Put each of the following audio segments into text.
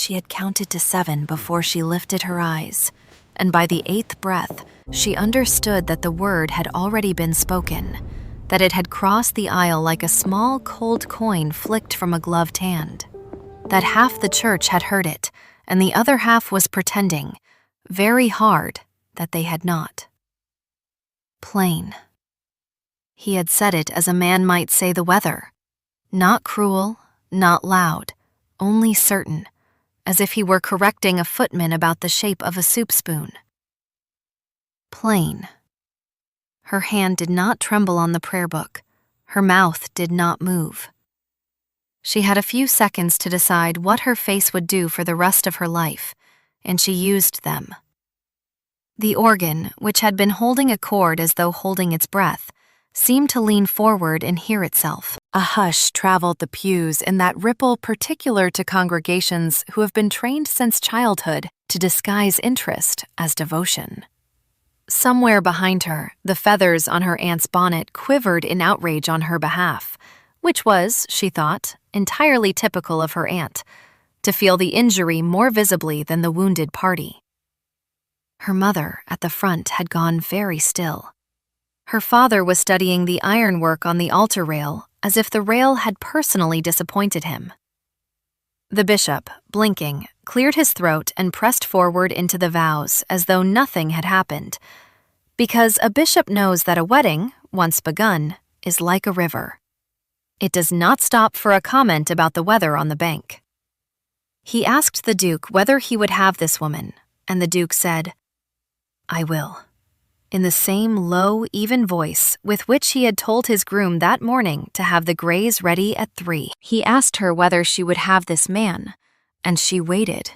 she had counted to 7 before she lifted her eyes, and by the 8th breath, she understood that the word had already been spoken, that it had crossed the aisle like a small cold coin flicked from a gloved hand, that half the church had heard it, and the other half was pretending, very hard, that they had not. Plain. He had said it as a man might say the weather, not cruel, not loud, only certain, as if he were correcting a footman about the shape of a soup spoon. Plain. Her hand did not tremble on the prayer book. Her mouth did not move. She had a few seconds to decide what her face would do for the rest of her life, and she used them. The organ, which had been holding a chord as though holding its breath, seemed to lean forward and hear itself. A hush traveled the pews in that ripple particular to congregations who have been trained since childhood to disguise interest as devotion. Somewhere behind her, the feathers on her aunt's bonnet quivered in outrage on her behalf, which was, she thought, entirely typical of her aunt, to feel the injury more visibly than the wounded party. Her mother, at the front, had gone very still. Her father was studying the ironwork on the altar rail as if the rail had personally disappointed him. The bishop, blinking, cleared his throat and pressed forward into the vows as though nothing had happened, because a bishop knows that a wedding, once begun, is like a river. It does not stop for a comment about the weather on the bank. He asked the Duke whether he would have this woman, and the Duke said, "I will," in the same low, even voice with which he had told his groom that morning to have the greys ready at 3. He asked her whether she would have this man, and she waited,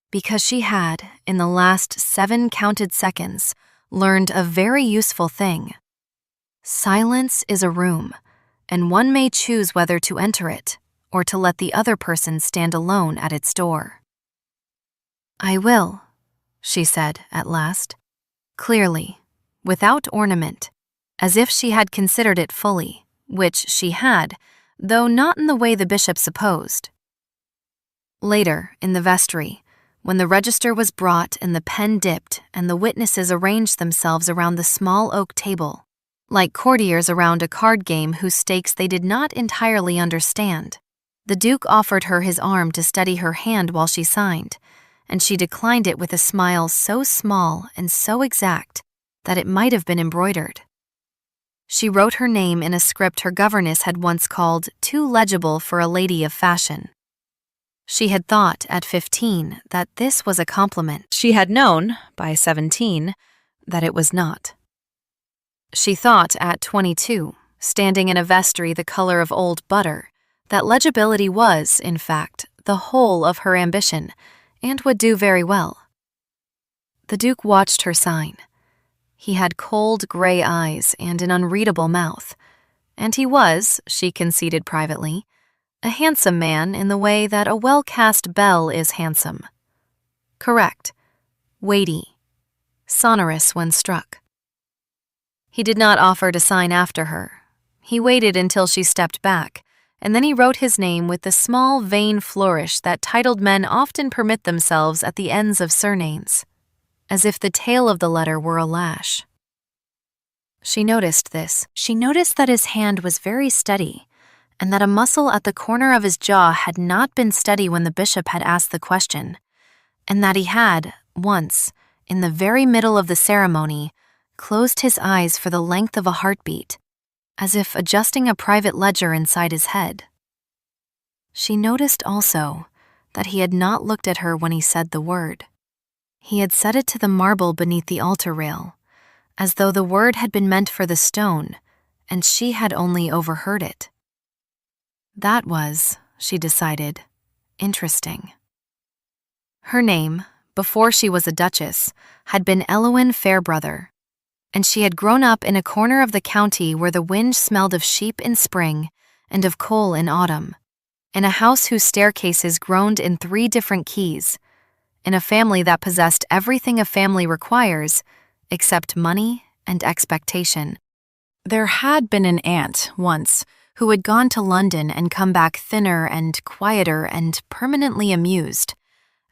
because she had, in the last 7 counted seconds, learned a very useful thing. Silence is a room, and one may choose whether to enter it or to let the other person stand alone at its door. "I will," she said at last, clearly, without ornament, as if she had considered it fully, which she had, though not in the way the bishop supposed. Later, in the vestry, when the register was brought and the pen dipped and the witnesses arranged themselves around the small oak table, like courtiers around a card game whose stakes they did not entirely understand, the Duke offered her his arm to steady her hand while she signed, and she declined it with a smile so small and so exact that it might have been embroidered. She wrote her name in a script her governess had once called too legible for a lady of fashion. She had thought at 15 that this was a compliment. She had known, by 17, that it was not. She thought at 22, standing in a vestry the color of old butter, that legibility was, in fact, the whole of her ambition, and would do very well. The Duke watched her sign. He had cold gray eyes and an unreadable mouth, and he was, she conceded privately, a handsome man in the way that a well-cast belle is handsome. Correct, weighty, sonorous when struck. He did not offer to sign after her. He waited until she stepped back, and then he wrote his name with the small, vain flourish that titled men often permit themselves at the ends of surnames, as if the tail of the letter were a lash. She noticed this. She noticed that his hand was very steady, and that a muscle at the corner of his jaw had not been steady when the bishop had asked the question, and that he had, once, in the very middle of the ceremony, closed his eyes for the length of a heartbeat, as if adjusting a private ledger inside his head. She noticed also that he had not looked at her when he said the word. He had said it to the marble beneath the altar rail, as though the word had been meant for the stone, and she had only overheard it. That was, she decided, interesting. Her name, before she was a duchess, had been Elwyn Fairbrother, and she had grown up in a corner of the county where the wind smelled of sheep in spring and of coal in autumn, in a house whose staircases groaned in 3 different keys, in a family that possessed everything a family requires except money and expectation. There had been an aunt, once, who had gone to London and come back thinner and quieter and permanently amused,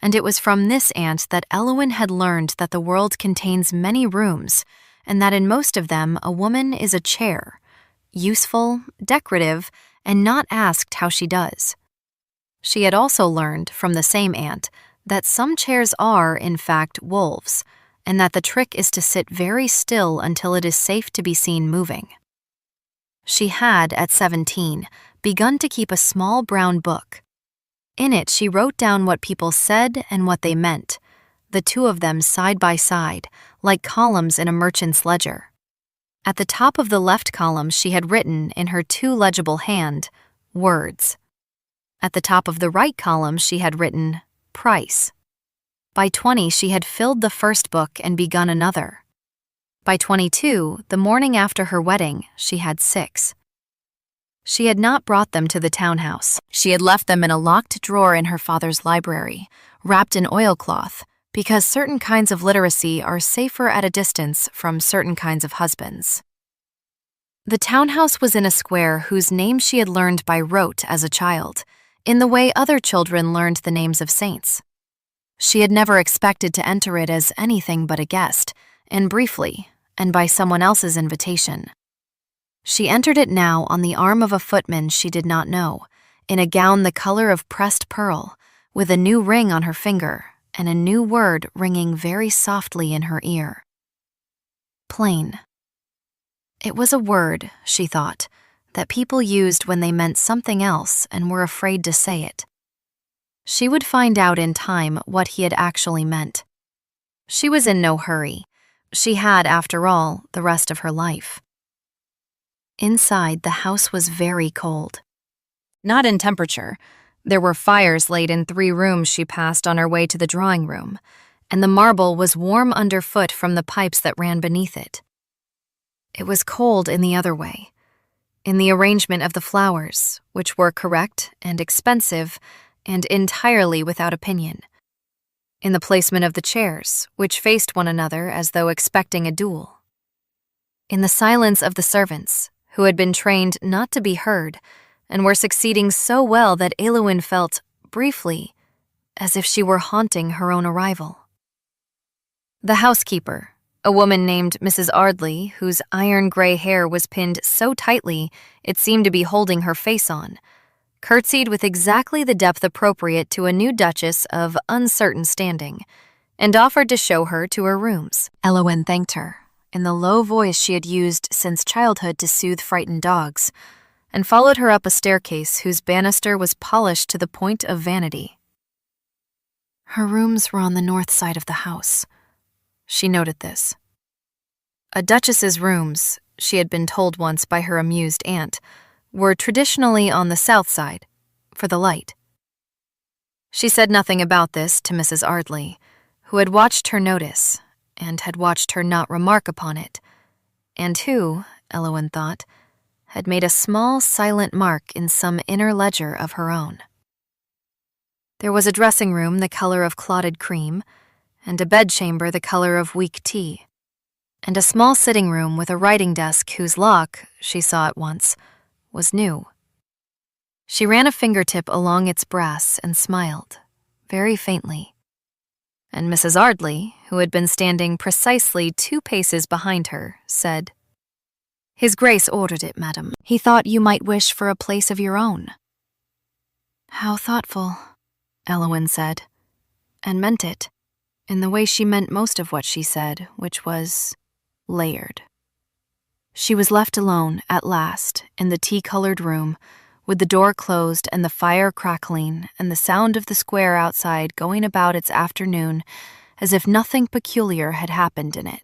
and it was from this aunt that Elowyn had learned that the world contains many rooms, and that in most of them a woman is a chair, useful, decorative, and not asked how she does. She had also learned from the same aunt that some chairs are, in fact, wolves, and that the trick is to sit very still until it is safe to be seen moving. She had, at 17, begun to keep a small brown book. In it, she wrote down what people said and what they meant, the two of them side by side, like columns in a merchant's ledger. At the top of the left column, she had written, in her too legible hand, words. At the top of the right column, she had written, price. By 20, she had filled the first book and begun another. By 22, the morning after her wedding, she had 6. She had not brought them to the townhouse. She had left them in a locked drawer in her father's library, wrapped in oilcloth, because certain kinds of literacy are safer at a distance from certain kinds of husbands. The townhouse was in a square whose name she had learned by rote as a child, in the way other children learned the names of saints. She had never expected to enter it as anything but a guest, and briefly, and by someone else's invitation. She entered it now on the arm of a footman she did not know, in a gown the color of pressed pearl, with a new ring on her finger, and a new word ringing very softly in her ear. Plain. It was a word, she thought, that people used when they meant something else and were afraid to say it. She would find out in time what he had actually meant. She was in no hurry. She had, after all, the rest of her life. Inside, the house was very cold. Not in temperature. There were fires laid in 3 rooms she passed on her way to the drawing room, and the marble was warm underfoot from the pipes that ran beneath it. It was cold in the other way, in the arrangement of the flowers, which were correct and expensive and entirely without opinion, in the placement of the chairs, which faced one another as though expecting a duel, in the silence of the servants, who had been trained not to be heard and were succeeding so well that Elowyn felt, briefly, as if she were haunting her own arrival. The housekeeper, a woman named Mrs. Ardley, whose iron gray hair was pinned so tightly it seemed to be holding her face on, curtsied with exactly the depth appropriate to a new duchess of uncertain standing, and offered to show her to her rooms. Elowyn thanked her, in the low voice she had used since childhood to soothe frightened dogs, and followed her up a staircase whose banister was polished to the point of vanity. Her rooms were on the north side of the house. She noted this. A duchess's rooms, she had been told once by her amused aunt, were traditionally on the south side, for the light. She said nothing about this to Mrs. Ardley, who had watched her notice, and had watched her not remark upon it, and who, Elowyn thought, had made a small silent mark in some inner ledger of her own. There was a dressing room the color of clotted cream, and a bedchamber the color of weak tea, and a small sitting room with a writing desk whose lock, she saw at once, was new. She ran a fingertip along its brass and smiled, very faintly. And Mrs. Ardley, who had been standing precisely 2 paces behind her, said, "His Grace ordered it, madam. He thought you might wish for a place of your own." How thoughtful, Elowyn said, and meant it, in the way she meant most of what she said, which was layered. She was left alone, at last, in the tea-colored room, with the door closed and the fire crackling and the sound of the square outside going about its afternoon as if nothing peculiar had happened in it.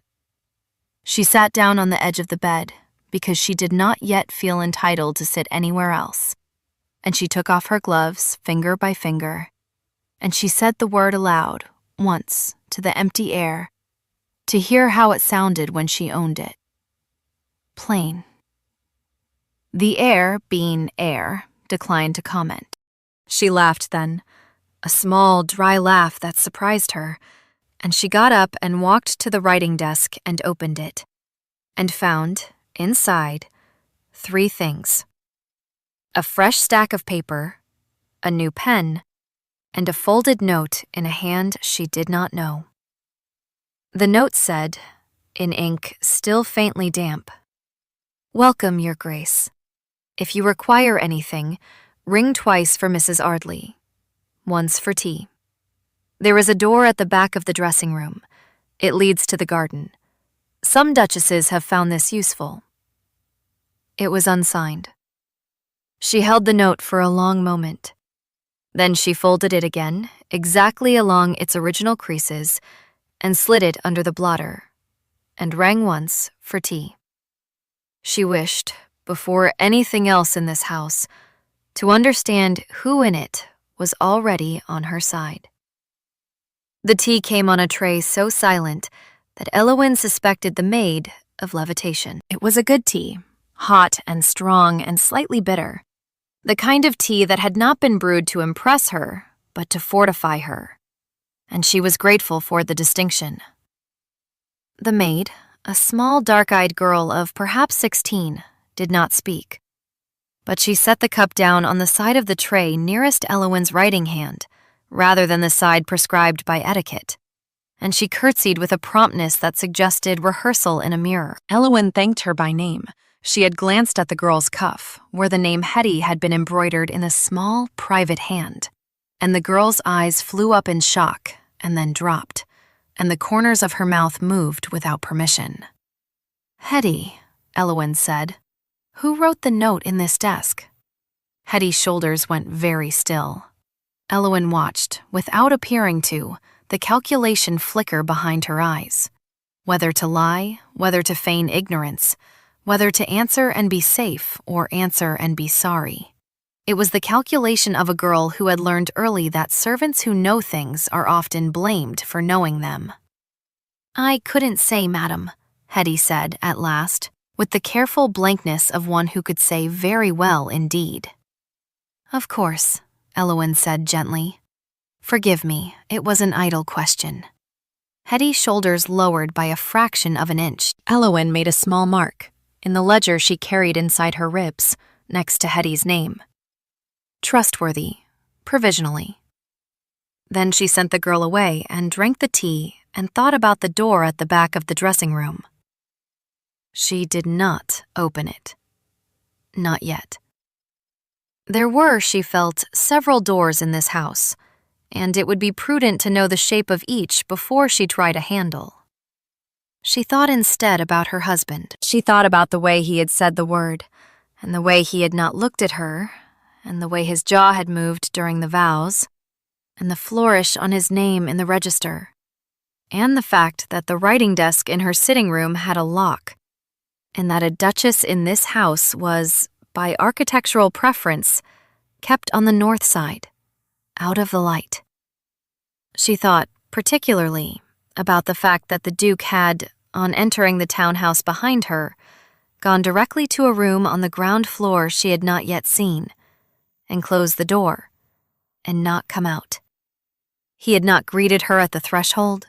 She sat down on the edge of the bed, because she did not yet feel entitled to sit anywhere else, and she took off her gloves, finger by finger, and she said the word aloud, once, to the empty air, to hear how it sounded when she owned it. Plain. The air, being air, declined to comment. She laughed then, a small, dry laugh that surprised her, and she got up and walked to the writing desk and opened it, and found, inside, 3 things: a fresh stack of paper, a new pen, and a folded note in a hand she did not know. The note said, in ink still faintly damp, "Welcome, Your Grace. If you require anything, ring twice for Mrs. Ardley, once for tea. There is a door at the back of the dressing room. It leads to the garden. Some duchesses have found this useful." It was unsigned. She held the note for a long moment. Then she folded it again, exactly along its original creases, and slid it under the blotter, and rang once for tea. She wished, before anything else in this house, to understand who in it was already on her side. The tea came on a tray so silent that Eowyn suspected the maid of levitation. It was a good tea, hot and strong and slightly bitter, the kind of tea that had not been brewed to impress her, but to fortify her, and she was grateful for the distinction. The maid, a small dark-eyed girl of perhaps 16, did not speak, but she set the cup down on the side of the tray nearest Eowyn's writing hand, rather than the side prescribed by etiquette, and she curtsied with a promptness that suggested rehearsal in a mirror. Eowyn thanked her by name. She had glanced at the girl's cuff, where the name Hetty had been embroidered in a small, private hand, and the girl's eyes flew up in shock and then dropped, and the corners of her mouth moved without permission. "Hetty," Eowyn said, "who wrote the note in this desk?" Hetty's shoulders went very still. Eowyn watched, without appearing to, the calculation flicker behind her eyes. Whether to lie, whether to feign ignorance, whether to answer and be safe or answer and be sorry. It was the calculation of a girl who had learned early that servants who know things are often blamed for knowing them. "I couldn't say, madam," Hetty said at last, with the careful blankness of one who could say very well indeed. "Of course," Eowyn said gently. "Forgive me, it was an idle question." Hetty's shoulders lowered by a fraction of an inch. Eowyn made a small mark, in the ledger she carried inside her ribs, next to Hetty's name. "Trustworthy, provisionally." Then she sent the girl away and drank the tea and thought about the door at the back of the dressing room. She did not open it. Not yet. There were, she felt, several doors in this house, and it would be prudent to know the shape of each before she tried a handle. She thought instead about her husband. She thought about the way he had said the word, and the way he had not looked at her, and the way his jaw had moved during the vows, and the flourish on his name in the register, and the fact that the writing desk in her sitting room had a lock, and that a duchess in this house was, by architectural preference, kept on the north side, out of the light. She thought, particularly, about the fact that the Duke had, on entering the townhouse behind her, gone directly to a room on the ground floor she had not yet seen, and closed the door, and not come out. He had not greeted her at the threshold.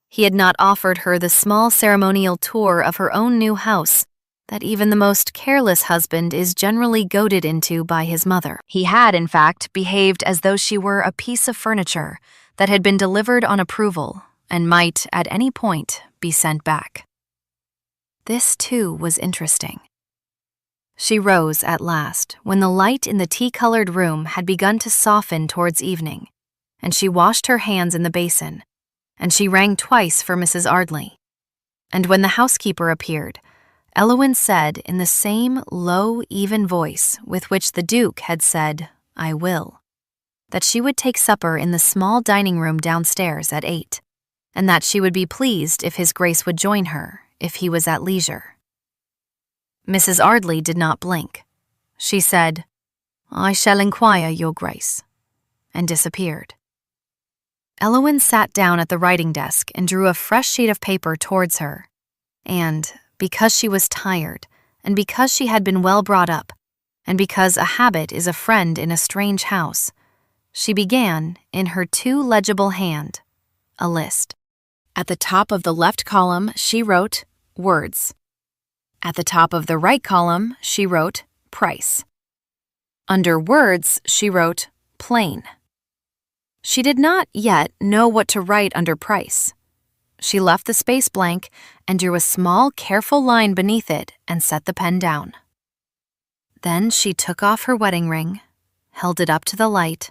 He had not offered her the small ceremonial tour of her own new house that even the most careless husband is generally goaded into by his mother. He had, in fact, behaved as though she were a piece of furniture that had been delivered on approval and might, at any point, be sent back. This, too, was interesting. She rose at last when the light in the tea-colored room had begun to soften towards evening, and she washed her hands in the basin, and she rang twice for Mrs. Ardley. And when the housekeeper appeared, Eowyn said in the same low, even voice with which the Duke had said, "I will," that she would take supper in the small dining room downstairs at 8, and that she would be pleased if His Grace would join her, if he was at leisure. Mrs. Ardley did not blink. She said, "I shall inquire, Your Grace," and disappeared. Eowyn sat down at the writing desk and drew a fresh sheet of paper towards her, and, because she was tired, and because she had been well brought up, and because a habit is a friend in a strange house, she began, in her too legible hand, a list. At the top of the left column, she wrote, "Words." At the top of the right column, she wrote, "Price." Under words, she wrote, "Plain." She did not yet know what to write under price. She left the space blank and drew a small, careful line beneath it and set the pen down. Then she took off her wedding ring, held it up to the light,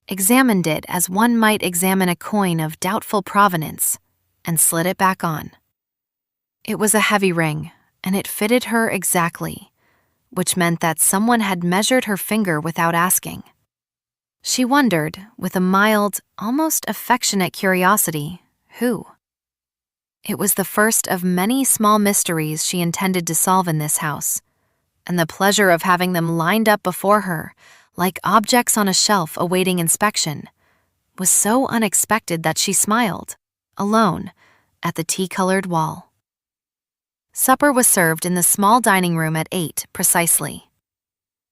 examined it as one might examine a coin of doubtful provenance, and slid it back on. It was a heavy ring, and it fitted her exactly, which meant that someone had measured her finger without asking. She wondered, with a mild, almost affectionate curiosity, who? It was the first of many small mysteries she intended to solve in this house, and the pleasure of having them lined up before her, like objects on a shelf awaiting inspection, was so unexpected that she smiled, alone, at the tea-colored wall. Supper was served in the small dining room at 8 precisely.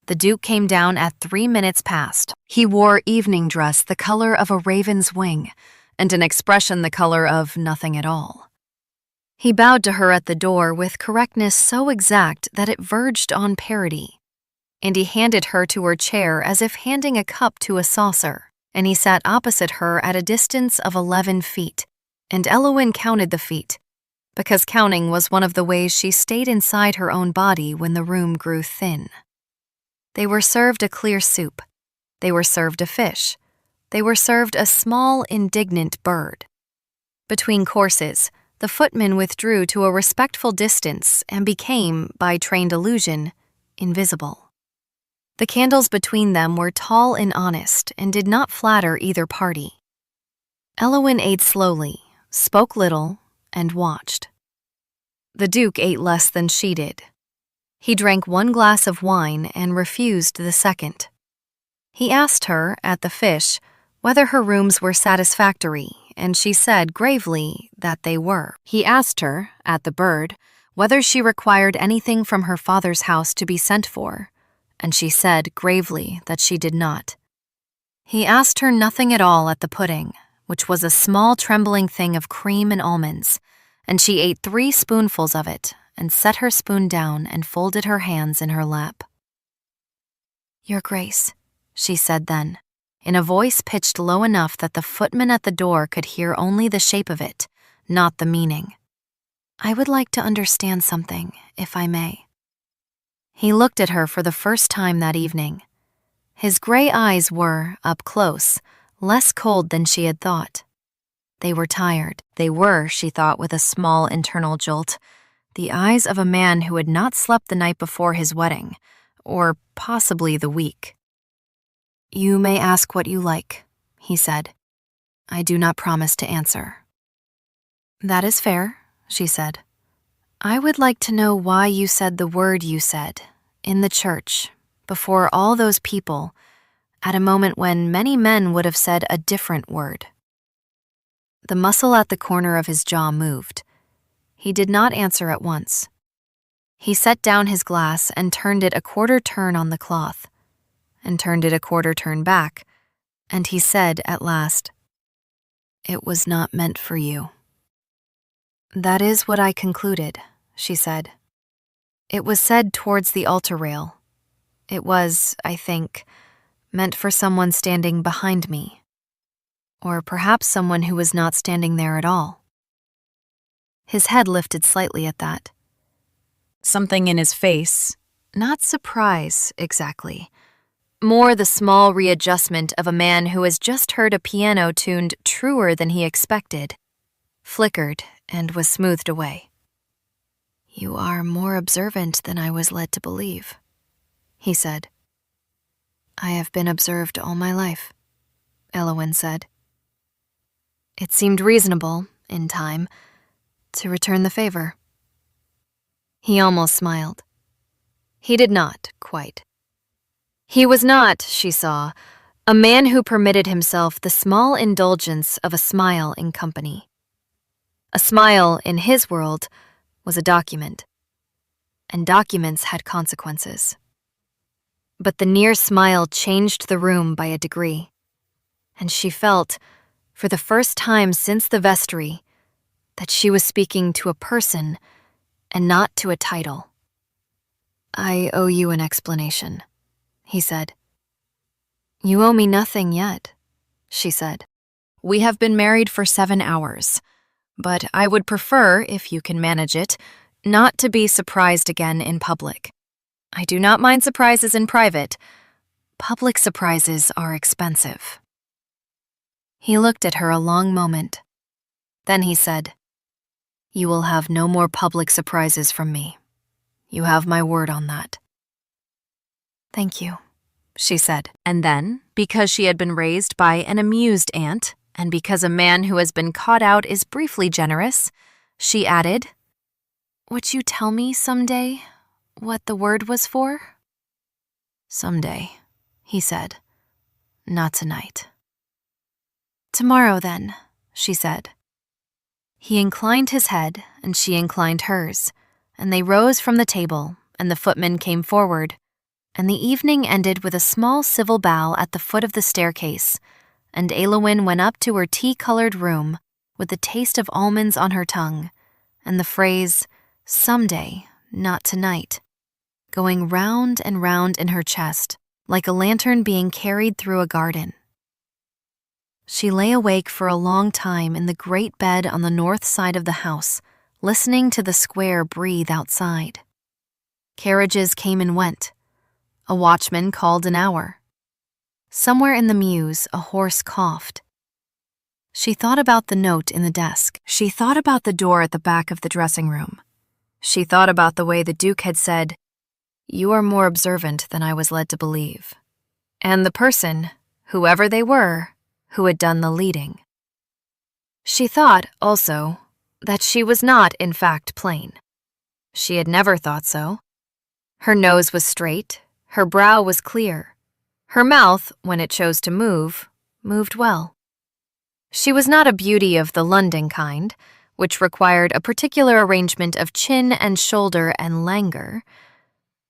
The Duke came down at 3 minutes past. He wore evening dress the color of a raven's wing, and an expression the color of nothing at all. He bowed to her at the door with correctness so exact that it verged on parody, and he handed her to her chair as if handing a cup to a saucer, and he sat opposite her at a distance of 11 feet, and Elowen counted the feet, because counting was one of the ways she stayed inside her own body when the room grew thin. They were served a clear soup. They were served a fish. They were served a small, indignant bird. Between courses, the footman withdrew to a respectful distance and became, by trained illusion, invisible. The candles between them were tall and honest and did not flatter either party. Elowen ate slowly, spoke little, and watched. The Duke ate less than she did. He drank 1 glass of wine and refused the second. He asked her, at the fish, whether her rooms were satisfactory, and she said gravely that they were. He asked her, at the bird, whether she required anything from her father's house to be sent for, and she said gravely that she did not. He asked her nothing at all at the pudding, which was a small trembling thing of cream and almonds, and she ate 3 spoonfuls of it and set her spoon down and folded her hands in her lap. "Your Grace," she said then, in a voice pitched low enough that the footman at the door could hear only the shape of it, not the meaning. "I would like to understand something, if I may." He looked at her for the first time that evening. His gray eyes were, up close, less cold than she had thought. They were tired. They were, she thought with a small internal jolt, the eyes of a man who had not slept the night before his wedding, or possibly the week. "You may ask what you like," he said. "I do not promise to answer." "That is fair," she said. "I would like to know why you said the word you said, in the church, before all those people, at a moment when many men would have said a different word." The muscle at the corner of his jaw moved. He did not answer at once. He set down his glass and turned it a quarter turn on the cloth, and turned it a quarter turn back, and he said at last, "It was not meant for you." "That is what I concluded," she said. "It was said towards the altar rail. It was, I think, meant for someone standing behind me, or perhaps someone who was not standing there at all." His head lifted slightly at that. Something in his face, not surprise exactly, more the small readjustment of a man who has just heard a piano tuned truer than he expected, flickered and was smoothed away. "You are more observant than I was led to believe," he said. "I have been observed all my life," Elowen said. It seemed reasonable, in time, to return the favor. He almost smiled. He did not, quite. He was not, she saw, a man who permitted himself the small indulgence of a smile in company. A smile, in his world, was a document, and documents had consequences. But the near smile changed the room by a degree, and she felt, for the first time since the vestry, that she was speaking to a person and not to a title. "I owe you an explanation," he said. "You owe me nothing yet," she said. "We have been married for 7 hours, but I would prefer, if you can manage it, not to be surprised again in public. I do not mind surprises in private. Public surprises are expensive." He looked at her a long moment. Then he said, "You will have no more public surprises from me. You have my word on that." "Thank you," she said. And then, because she had been raised by an amused aunt, and because a man who has been caught out is briefly generous, she added, "Would you tell me someday what the word was for?" "Someday," he said. "Not tonight." "Tomorrow, then," she said. He inclined his head, and she inclined hers, and they rose from the table, and the footman came forward, and the evening ended with a small civil bow at the foot of the staircase, and Eowyn went up to her tea-colored room with the taste of almonds on her tongue, and the phrase, "Someday, not tonight," going round and round in her chest, like a lantern being carried through a garden. She lay awake for a long time in the great bed on the north side of the house, listening to the square breathe outside. Carriages came and went. A watchman called an hour. Somewhere in the mews, a horse coughed. She thought about the note in the desk. She thought about the door at the back of the dressing room. She thought about the way the Duke had said, "You are more observant than I was led to believe," and the person, whoever they were, who had done the leading. She thought, also, that she was not, in fact, plain. She had never thought so. Her nose was straight, her brow was clear. Her mouth, when it chose to move, moved well. She was not a beauty of the London kind, which required a particular arrangement of chin and shoulder and languor,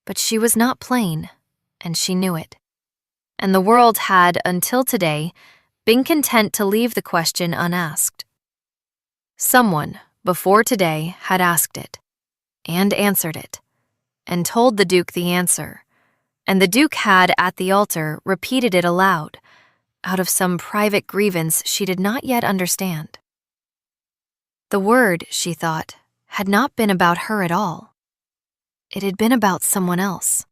but she was not plain, and she knew it. And the world had, until today, been content to leave the question unasked. Someone, before today, had asked it, and answered it, and told the Duke the answer, and the Duke had, at the altar, repeated it aloud, out of some private grievance she did not yet understand. The word, she thought, had not been about her at all. It had been about someone else.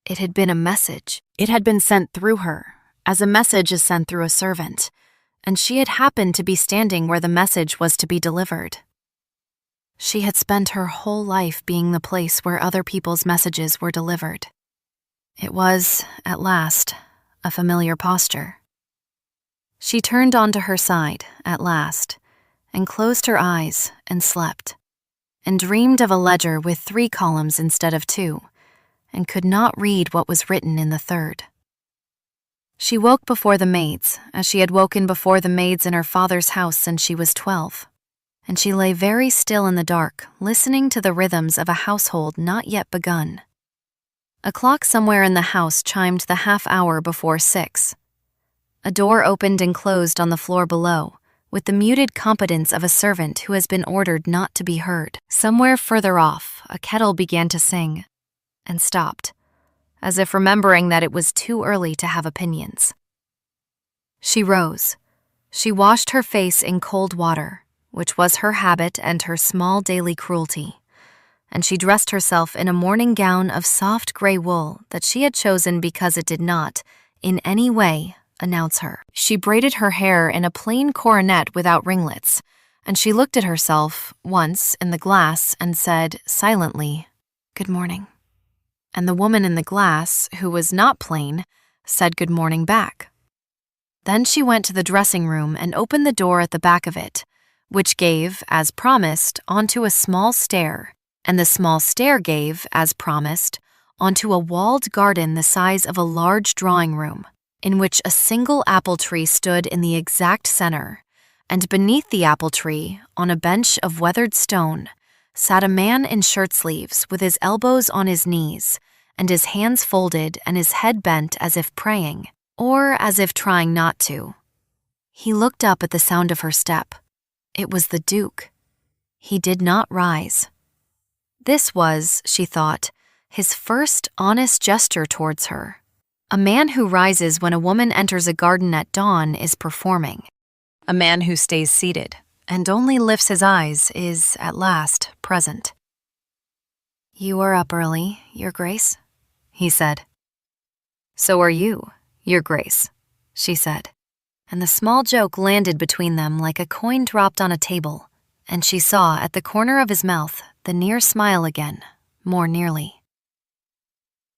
It had been a message. It had been sent through her, as a message is sent through a servant, and she had happened to be standing where the message was to be delivered. She had spent her whole life being the place where other people's messages were delivered. It was, at last, a familiar posture. She turned onto her side, at last, and closed her eyes and slept, and dreamed of a ledger with 3 columns instead of 2, and could not read what was written in the third. She woke before the maids, as she had woken before the maids in her father's house since she was 12, and she lay very still in the dark, listening to the rhythms of a household not yet begun. A clock somewhere in the house chimed the half-hour before 6. A door opened and closed on the floor below, with the muted competence of a servant who has been ordered not to be heard. Somewhere further off, a kettle began to sing, and stopped, as if remembering that it was too early to have opinions. She rose. She washed her face in cold water, which was her habit and her small daily cruelty, and she dressed herself in a morning gown of soft gray wool that she had chosen because it did not, in any way, announce her. She braided her hair in a plain coronet without ringlets, and she looked at herself once in the glass and said, silently, "Good morning." And the woman in the glass, who was not plain, said good morning back. Then she went to the dressing room and opened the door at the back of it, which gave, as promised, onto a small stair, and the small stair gave, as promised, onto a walled garden the size of a large drawing room, in which a single apple tree stood in the exact center, and beneath the apple tree, on a bench of weathered stone, sat a man in shirt-sleeves with his elbows on his knees, and his hands folded and his head bent as if praying, or as if trying not to. He looked up at the sound of her step. It was the Duke. He did not rise. This was, she thought, his first honest gesture towards her, A man who rises when a woman enters a garden at dawn is performing. A man who stays seated and only lifts his eyes is, at last, present. "You are up early, Your Grace," he said. "So are you, Your Grace," she said, and the small joke landed between them like a coin dropped on a table, and she saw at the corner of his mouth the near smile again, more nearly.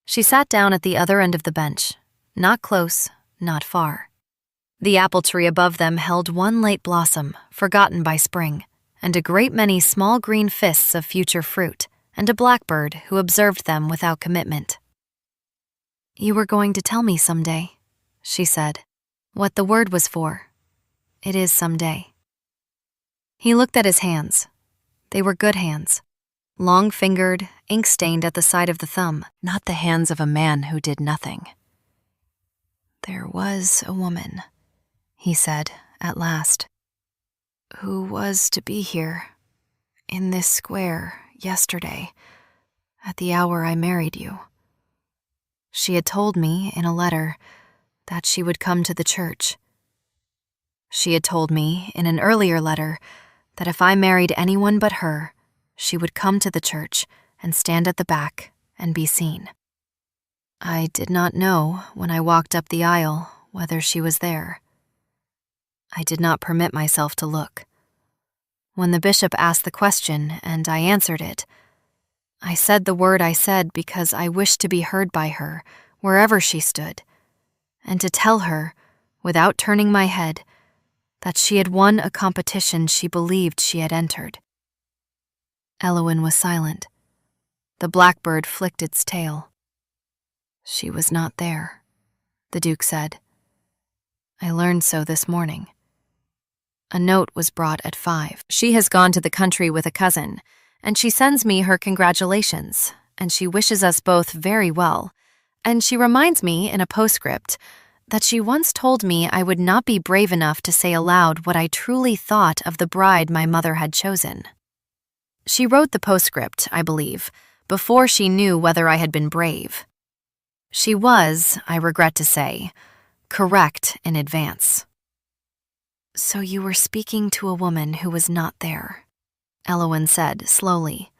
She sat down at the other end of the bench, not close, not far. The apple tree above them held one late blossom, forgotten by spring, and a great many small green fists of future fruit, and a blackbird who observed them without commitment. "You were going to tell me someday," she said, "what the word was for. It is someday." He looked at his hands. They were good hands, long-fingered, ink-stained at the side of the thumb, not the hands of a man who did nothing. "There was a woman," he said, at last, "who was to be here, in this square, yesterday, at the hour I married you. She had told me, in a letter, that she would come to the church. She had told me, in an earlier letter, that if I married anyone but her, she would come to the church and stand at the back and be seen. I did not know, when I walked up the aisle, whether she was there. I did not permit myself to look. When the bishop asked the question and I answered it, I said the word I said because I wished to be heard by her, wherever she stood, and to tell her, without turning my head, that she had won a competition she believed she had entered." Elowyn was silent. The blackbird flicked its tail. "She was not there," the Duke said. "I learned so this morning. A note was brought at 5. She has gone to the country with a cousin, and she sends me her congratulations, and she wishes us both very well, and she reminds me in a postscript that she once told me I would not be brave enough to say aloud what I truly thought of the bride my mother had chosen. She wrote the postscript, I believe, before she knew whether I had been brave. She was, I regret to say, correct in advance." "So you were speaking to a woman who was not there," Elowyn said slowly,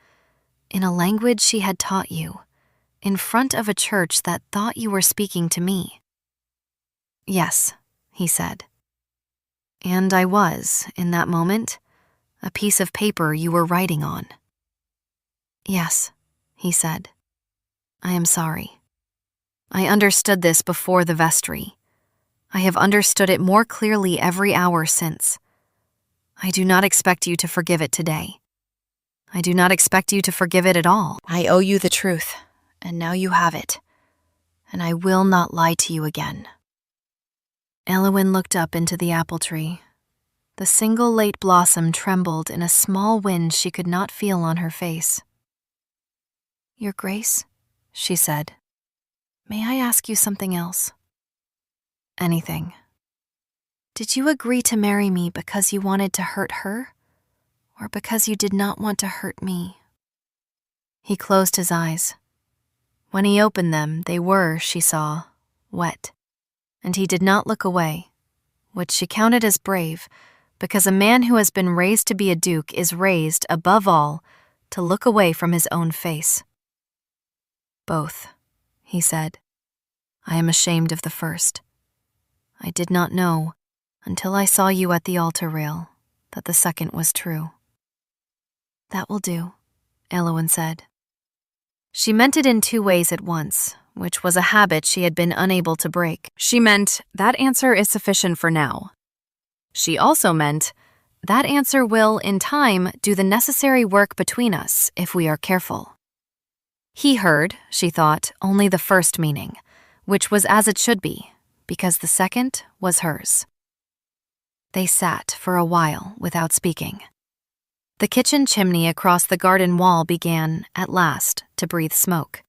"in a language she had taught you, in front of a church that thought you were speaking to me." "Yes," he said. "And I was, in that moment, a piece of paper you were writing on." "Yes," he said. "I am sorry. I understood this before the vestry. I have understood it more clearly every hour since. I do not expect you to forgive it today. I do not expect you to forgive it at all. I owe you the truth, and now you have it, and I will not lie to you again." Elowyn looked up into the apple tree. The single late blossom trembled in a small wind she could not feel on her face. "Your Grace," she said, "may I ask you something else?" "Anything." "Did you agree to marry me because you wanted to hurt her, or because you did not want to hurt me?" He closed his eyes. When he opened them, they were, she saw, wet, and he did not look away, which she counted as brave, because a man who has been raised to be a duke is raised, above all, to look away from his own face. "Both," he said. "I am ashamed of the first. I did not know, until I saw you at the altar rail, that the second was true." "That will do," Elowyn said. She meant it in 2 ways at once, which was a habit she had been unable to break. She meant, that answer is sufficient for now. She also meant, that answer will, in time, do the necessary work between us if we are careful. He heard, she thought, only the first meaning, which was as it should be, because the second was hers. They sat for a while without speaking. The kitchen chimney across the garden wall began, at last, to breathe smoke.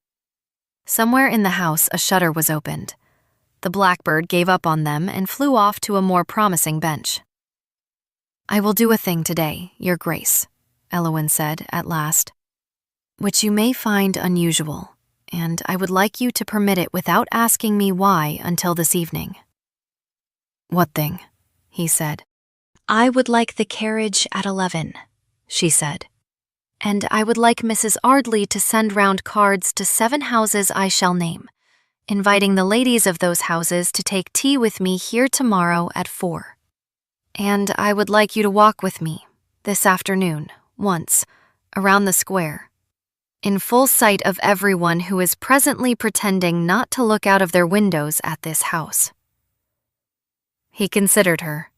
Somewhere in the house a shutter was opened. The blackbird gave up on them and flew off to a more promising bench. "I will do a thing today, Your Grace," Elowyn said at last, "which you may find unusual, and I would like you to permit it without asking me why until this evening." "What thing?" he said. "I would like the carriage at 11, she said. "And I would like Mrs. Ardley to send round cards to 7 houses I shall name, inviting the ladies of those houses to take tea with me here tomorrow at 4. And I would like you to walk with me, this afternoon, once, around the square, in full sight of everyone who is presently pretending not to look out of their windows at this house." He considered her.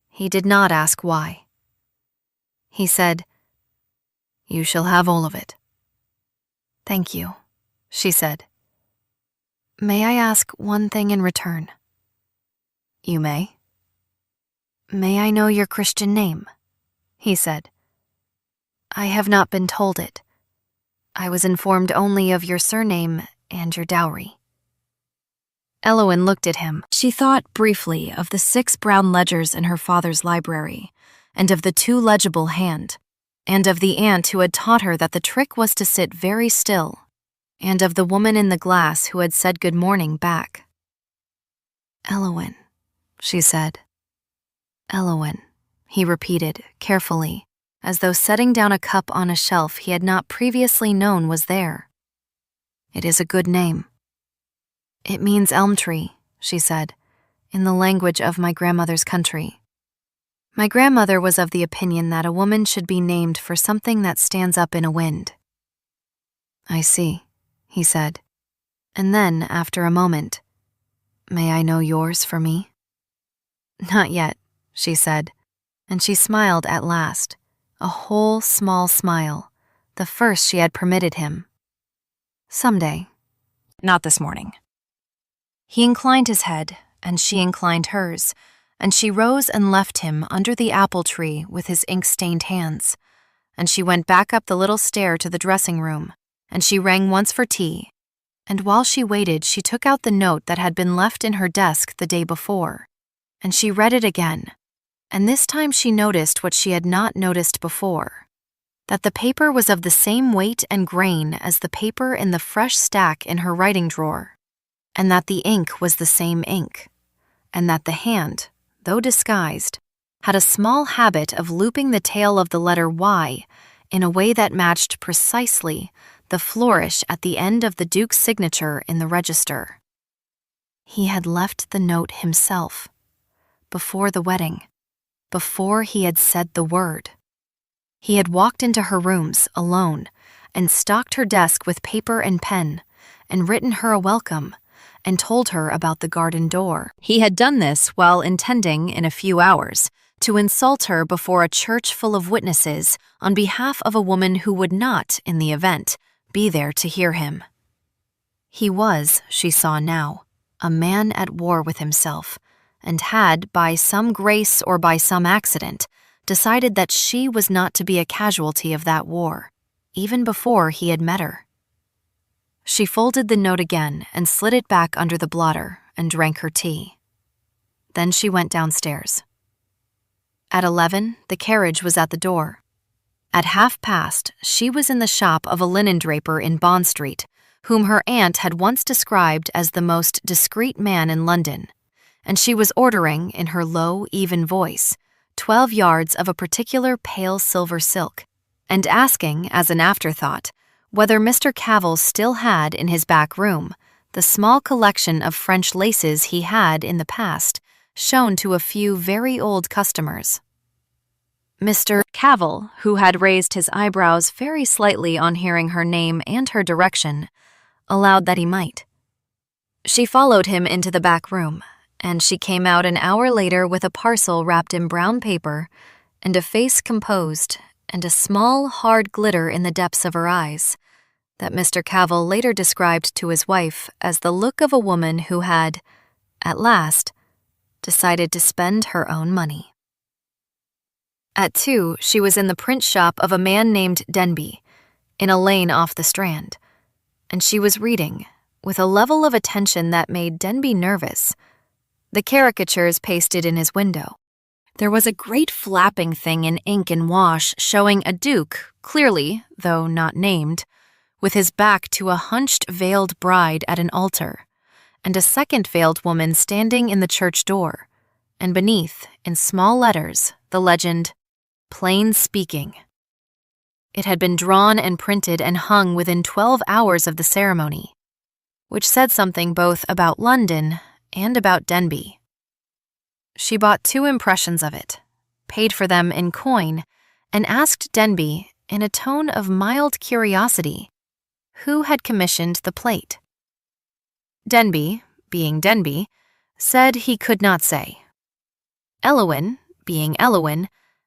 He did not ask why. He said, "You shall have all of it." "Thank you," she said. "May I ask one thing in return?" "You may." "May I know your Christian name?" he said. "I have not been told it. I was informed only of your surname and your dowry." Elowen looked at him. She thought briefly of the 6 brown ledgers in her father's library, and of the 2 legible hand, and of the aunt who had taught her that the trick was to sit very still, and of the woman in the glass who had said good morning back. "Elowen," she said. "Elowen," he repeated, carefully, as though setting down a cup on a shelf he had not previously known was there. "It is a good name." "It means elm tree," she said, "in the language of my grandmother's country. My grandmother was of the opinion that a woman should be named for something that stands up in a wind." "I see," he said, and then, after a moment, "May I know yours for me?" "Not yet," she said, and she smiled at last, a whole small smile, the first she had permitted him. "Someday, not this morning." He inclined his head, and she inclined hers, and she rose and left him under the apple tree with his ink-stained hands, and she went back up the little stair to the dressing room, and she rang once for tea, and while she waited she took out the note that had been left in her desk the day before, and she read it again, and this time she noticed what she had not noticed before, that the paper was of the same weight and grain as the paper in the fresh stack in her writing drawer, and that the ink was the same ink, and that the hand, though disguised, had a small habit of looping the tail of the letter Y in a way that matched precisely the flourish at the end of the Duke's signature in the register. He had left the note himself, before the wedding, before he had said the word. He had walked into her rooms alone and stocked her desk with paper and pen, and written her a welcome, and told her about the garden door. He had done this while intending, in a few hours, to insult her before a church full of witnesses on behalf of a woman who would not, in the event, be there to hear him. He was, she saw now, a man at war with himself, and had, by some grace or by some accident, decided that she was not to be a casualty of that war, even before he had met her. She folded the note again and slid it back under the blotter and drank her tea. Then she went downstairs. At 11, the carriage was at the door. At past, she was in the shop of a linen draper in Bond Street, whom her aunt had once described as the most discreet man in London, and she was ordering, in her low, even voice, 12 yards of a particular pale silver silk, and asking, as an afterthought, whether Mr. Cavell still had in his back room the small collection of French laces he had, in the past, shown to a few very old customers. Mr. Cavell, who had raised his eyebrows very slightly on hearing her name and her direction, allowed that he might. She followed him into the back room, and she came out an hour later with a parcel wrapped in brown paper, and a face composed, and a small, hard glitter in the depths of her eyes, that Mr. Cavell later described to his wife as the look of a woman who had, at last, decided to spend her own money. At 2, she was in the print shop of a man named Denby, in a lane off the Strand, and she was reading, with a level of attention that made Denby nervous, the caricatures pasted in his window. There was a great flapping thing in ink and wash showing a duke, clearly, though not named, with his back to a hunched veiled bride at an altar, and a second veiled woman standing in the church door, and beneath, in small letters, the legend, "Plain Speaking." It had been drawn and printed and hung within 12 hours of the ceremony, which said something both about London and about Denby. She bought 2 impressions of it, paid for them in coin, and asked Denby, in a tone of mild curiosity, who had commissioned the plate. Denby, being Denby, said he could not say. Elowyn, being Elowyn,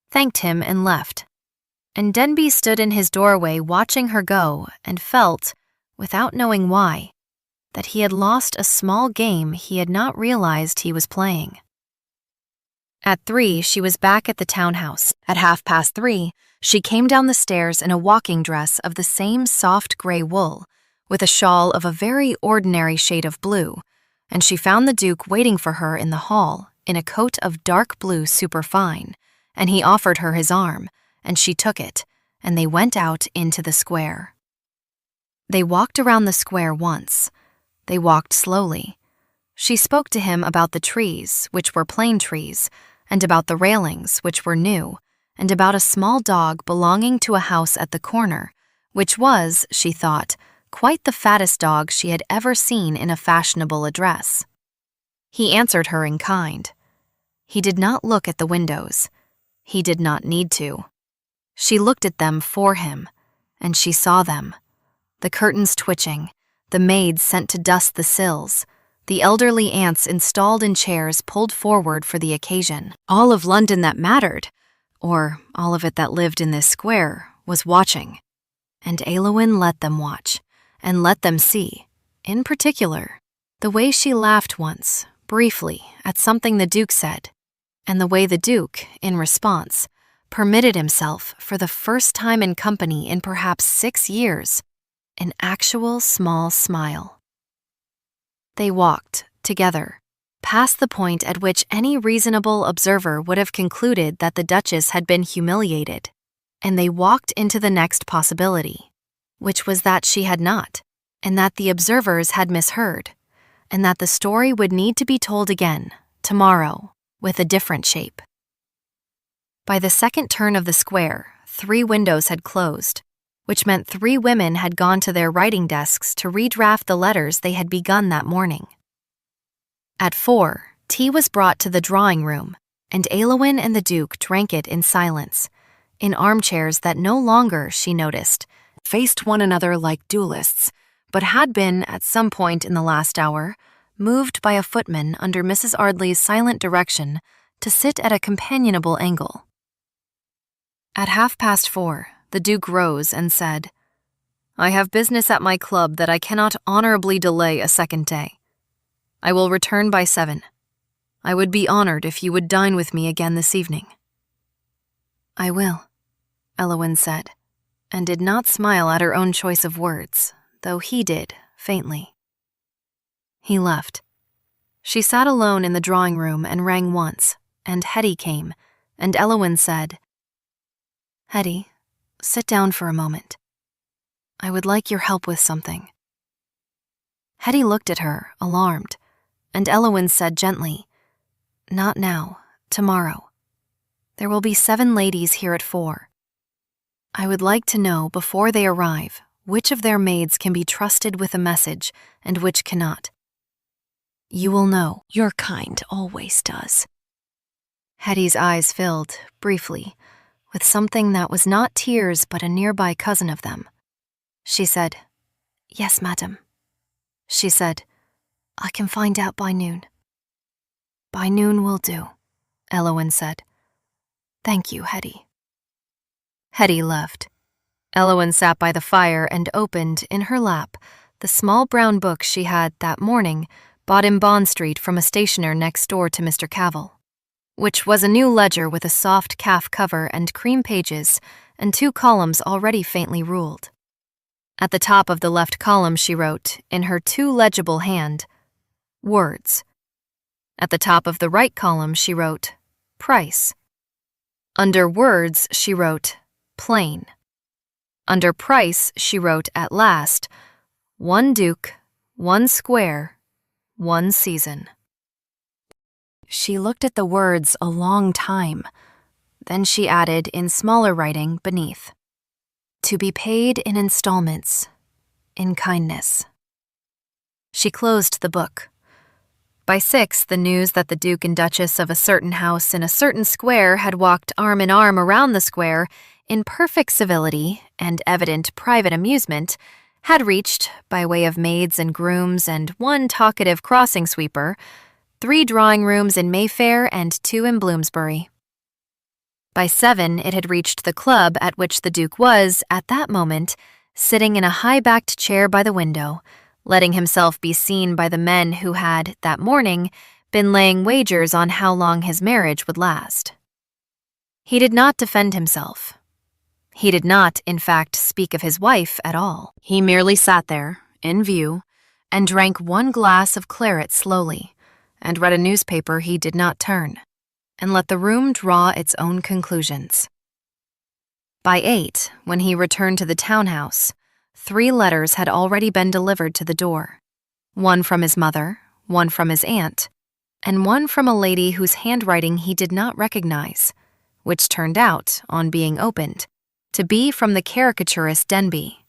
thanked him and left, and Denby stood in his doorway watching her go and felt, without knowing why, that he had lost a small game he had not realized he was playing. At 3, she was back at the townhouse. At 3:30, she came down the stairs in a walking dress of the same soft gray wool, with a shawl of a very ordinary shade of blue, and she found the Duke waiting for her in the hall in a coat of dark blue superfine, and he offered her his arm, and she took it, and they went out into the square. They walked around the square once. They walked slowly. She spoke to him about the trees, which were plane trees, and about the railings, which were new, and about a small dog belonging to a house at the corner, which was, she thought, quite the fattest dog she had ever seen in a fashionable address. He answered her in kind. He did not look at the windows. He did not need to. She looked at them for him, and she saw them. The curtains twitching, the maids sent to dust the sills, the elderly aunts installed in chairs pulled forward for the occasion. All of London that mattered, or all of it that lived in this square, was watching. And Elowyn let them watch, and let them see, in particular, the way she laughed once, briefly, at something the Duke said, and the way the Duke, in response, permitted himself, for the first time in company in perhaps 6 years, an actual small smile. They walked, together, past the point at which any reasonable observer would have concluded that the Duchess had been humiliated, and they walked into the next possibility, which was that she had not, and that the observers had misheard, and that the story would need to be told again, tomorrow, with a different shape. By the second turn of the square, 3 windows had closed, which meant 3 women had gone to their writing desks to redraft the letters they had begun that morning. At 4, tea was brought to the drawing room, and Elowyn and the Duke drank it in silence, in armchairs that no longer, she noticed, faced one another like duelists, but had been, at some point in the last hour, moved by a footman under Mrs. Ardley's silent direction to sit at a companionable angle. At 4:30, the Duke rose and said, "I have business at my club that I cannot honorably delay a second day. I will return by 7. I would be honored if you would dine with me again this evening." "I will," Elowyn said, and did not smile at her own choice of words, though he did, faintly. He left. She sat alone in the drawing room and rang once, and Hetty came, and Elowyn said, "Hetty, sit down for a moment. I would like your help with something." Hetty looked at her, alarmed, and Elowyn said gently, "Not now, tomorrow. There will be 7 ladies here at 4. I would like to know, before they arrive, which of their maids can be trusted with a message and which cannot. You will know. Your kind always does." Hetty's eyes filled, briefly, with something that was not tears but a nearby cousin of them. She said, "Yes, madam." She said, "I can find out by noon." "By noon will do," Elowyn said. "Thank you, Hetty." Hetty left. Elowyn sat by the fire and opened, in her lap, the small brown book she had, that morning, bought in Bond Street from a stationer next door to Mr. Cavell, which was a new ledger with a soft calf cover and cream pages and 2 columns already faintly ruled. At the top of the left column she wrote, in her too legible hand, "Words." At the top of the right column she wrote, "Price." Under words she wrote, "Plain." Under price, she wrote at last, 1 duke, 1 square, 1 season. She looked at the words a long time. Then she added in smaller writing beneath, to be paid in installments, in kindness. She closed the book. By 6, the news that the Duke and Duchess of a certain house in a certain square had walked arm in arm around the square in perfect civility and evident private amusement had reached, by way of maids and grooms and 1 talkative crossing sweeper, 3 drawing rooms in Mayfair and 2 in Bloomsbury. By 7, it had reached the club at which the Duke was, at that moment, sitting in a high-backed chair by the window, letting himself be seen by the men who had, that morning, been laying wagers on how long his marriage would last. He did not defend himself. He did not, in fact, speak of his wife at all. He merely sat there, in view, and drank 1 glass of claret slowly, and read a newspaper he did not turn, and let the room draw its own conclusions. By 8, when he returned to the townhouse, 3 letters had already been delivered to the door, 1 from his mother, 1 from his aunt, and 1 from a lady whose handwriting he did not recognize, which turned out, on being opened, to be from the caricaturist Denby,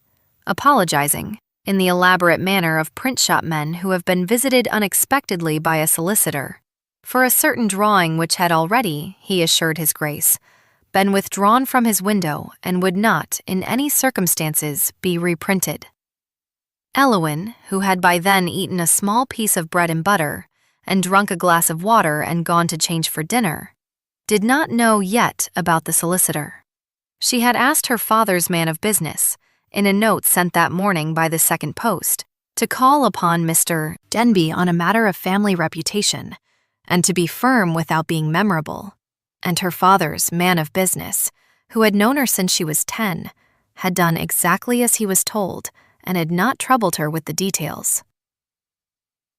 apologizing, in the elaborate manner of print shop men who have been visited unexpectedly by a solicitor, for a certain drawing which had already, he assured his Grace, been withdrawn from his window and would not, in any circumstances, be reprinted. Elowin, who had by then eaten a small piece of bread and butter, and drunk a glass of water and gone to change for dinner, did not know yet about the solicitor. She had asked her father's man of business, in a note sent that morning by the second post, to call upon Mr. Denby on a matter of family reputation, and to be firm without being memorable. And her father's man of business, who had known her since she was 10, had done exactly as he was told and had not troubled her with the details.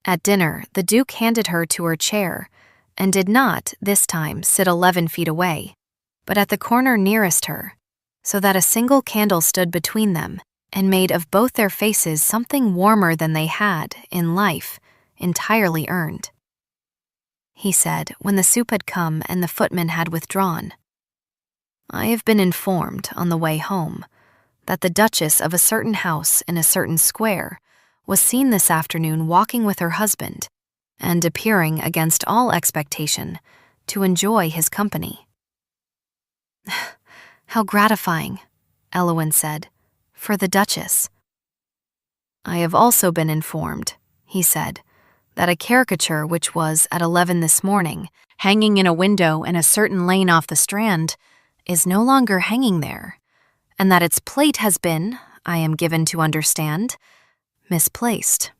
At dinner, the Duke handed her to her chair, and did not, this time, sit 11 feet away, but at the corner nearest her, so that a single candle stood between them and made of both their faces something warmer than they had, in life, entirely earned. He said, when the soup had come and the footman had withdrawn, I have been informed, on the way home, that the Duchess of a certain house in a certain square was seen this afternoon walking with her husband, and appearing, against all expectation, to enjoy his company. How gratifying, Elowin said, for the Duchess. I have also been informed, he said, that a caricature which was at 11 this morning, hanging in a window in a certain lane off the Strand, is no longer hanging there, and that its plate has been, I am given to understand, misplaced.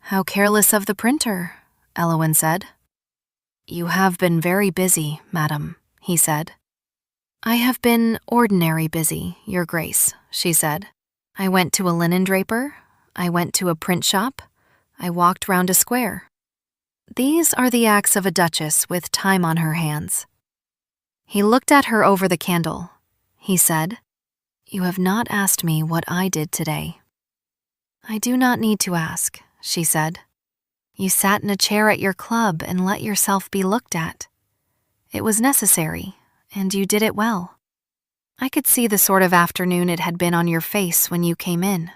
How careless of the printer, Elowin said. You have been very busy, madam, he said. I have been ordinary busy, your Grace, she said. I went to a linen draper, I went to a print shop, I walked round a square. These are the acts of a duchess with time on her hands. He looked at her over the candle. He said, You have not asked me what I did today. I do not need to ask, she said. You sat in a chair at your club and let yourself be looked at. It was necessary, and you did it well. I could see the sort of afternoon it had been on your face when you came in.